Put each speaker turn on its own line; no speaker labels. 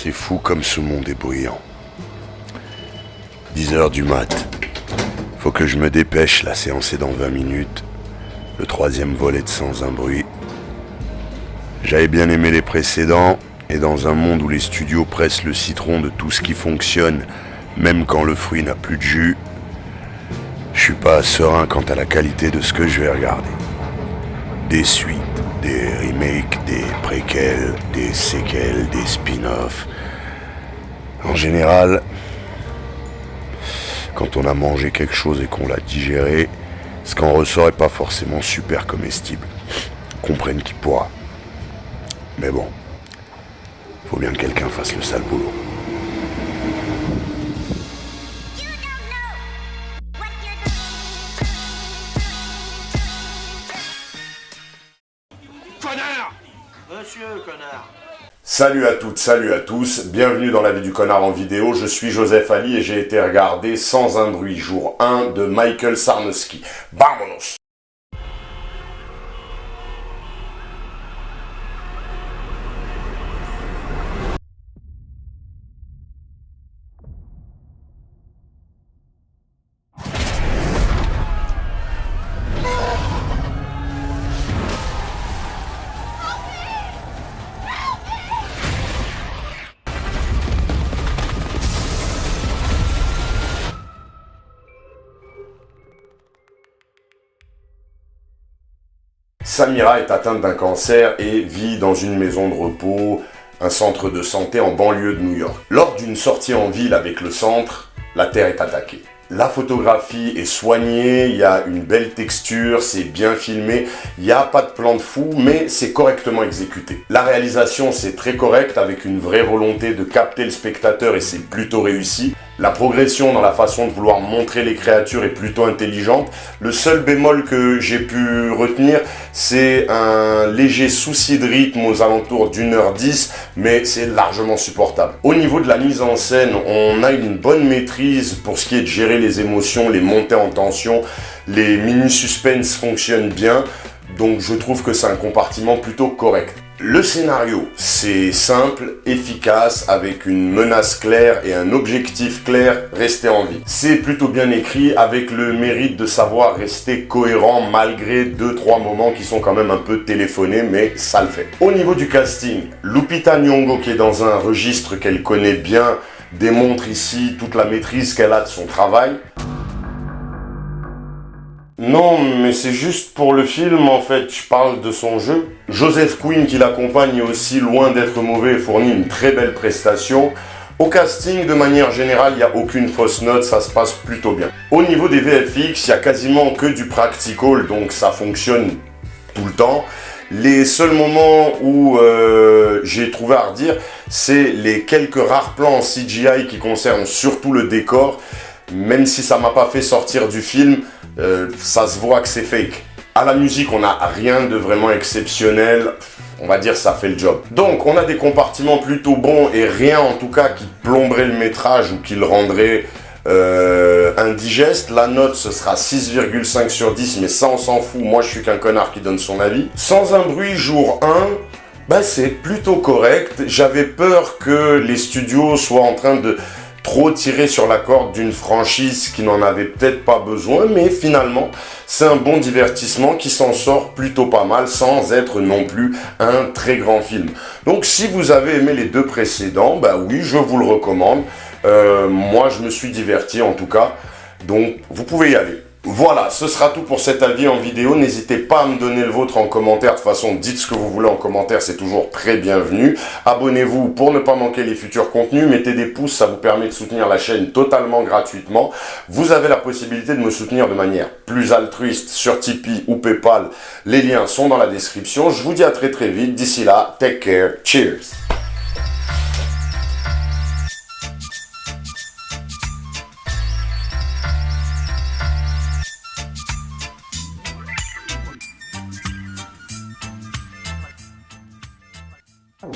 C'est fou comme ce monde est bruyant. 10h du mat. Faut que je me dépêche, la séance est dans 20 minutes. Le troisième volet de Sans un bruit. J'avais bien aimé les précédents, et dans un monde où les studios pressent le citron de tout ce qui fonctionne, même quand le fruit n'a plus de jus, je suis pas serein quant à la qualité de ce que je vais regarder. Des suites, des remakes, des préquels, des séquelles, des spin-offs. En général, quand on a mangé quelque chose et qu'on l'a digéré, ce qu'en ressort est pas forcément super comestible. Comprenne qui pourra. Mais bon, faut bien que quelqu'un fasse le sale boulot.
Connard! Monsieur, connard!
Salut à toutes, salut à tous, bienvenue dans la vie du connard en vidéo, je suis Joseph Ali et j'ai été regarder Sans un bruit, jour 1 de Michael Sarnowski. Vamonos! Samira est atteinte d'un cancer et vit dans une maison de repos, un centre de santé en banlieue de New York. Lors d'une sortie en ville avec le centre, la Terre est attaquée. La photographie est soignée, il y a une belle texture, c'est bien filmé, il n'y a pas de plan de fou, mais c'est correctement exécuté. La réalisation, c'est très correct, avec une vraie volonté de capter le spectateur et c'est plutôt réussi. La progression dans la façon de vouloir montrer les créatures est plutôt intelligente. Le seul bémol que j'ai pu retenir, c'est un léger souci de rythme aux alentours d'1h10, mais c'est largement supportable. Au niveau de la mise en scène, on a une bonne maîtrise pour ce qui est de gérer les émotions, les montées en tension, les mini-suspens fonctionnent bien, donc je trouve que c'est un compartiment plutôt correct. Le scénario, c'est simple, efficace, avec une menace claire et un objectif clair, rester en vie. C'est plutôt bien écrit, avec le mérite de savoir rester cohérent malgré 2-3 moments qui sont quand même un peu téléphonés, mais ça le fait. Au niveau du casting, Lupita Nyong'o, qui est dans un registre qu'elle connaît bien, démontre ici toute la maîtrise qu'elle a de son travail. Non, mais c'est juste pour le film, en fait, je parle de son jeu. Joseph Quinn, qui l'accompagne, est aussi loin d'être mauvais et fournit une très belle prestation. Au casting, de manière générale, il n'y a aucune fausse note, ça se passe plutôt bien. Au niveau des VFX, il n'y a quasiment que du practical, donc ça fonctionne tout le temps. Les seuls moments où j'ai trouvé à redire, c'est les quelques rares plans en CGI qui concernent surtout le décor. Même si ça m'a pas fait sortir du film, ça se voit que c'est fake. À la musique, on n'a rien de vraiment exceptionnel. On va dire ça fait le job. Donc, on a des compartiments plutôt bons et rien en tout cas qui plomberait le métrage ou qui le rendrait indigeste. La note, ce sera 6,5 sur 10, mais ça, on s'en fout. Moi, je suis qu'un connard qui donne son avis. Sans un bruit, jour 1, c'est plutôt correct. J'avais peur que les studios soient en train de trop tirer sur la corde d'une franchise qui n'en avait peut-être pas besoin, mais finalement, c'est un bon divertissement qui s'en sort plutôt pas mal sans être non plus un très grand film. Donc si vous avez aimé les deux précédents, oui, je vous le recommande. Moi, je me suis diverti en tout cas, donc vous pouvez y aller. Voilà, ce sera tout pour cet avis en vidéo. N'hésitez pas à me donner le vôtre en commentaire. De toute façon, dites ce que vous voulez en commentaire, c'est toujours très bienvenu. Abonnez-vous pour ne pas manquer les futurs contenus. Mettez des pouces, ça vous permet de soutenir la chaîne totalement gratuitement. Vous avez la possibilité de me soutenir de manière plus altruiste sur Tipeee ou Paypal. Les liens sont dans la description. Je vous dis à très très vite. D'ici là, take care. Cheers. Oh.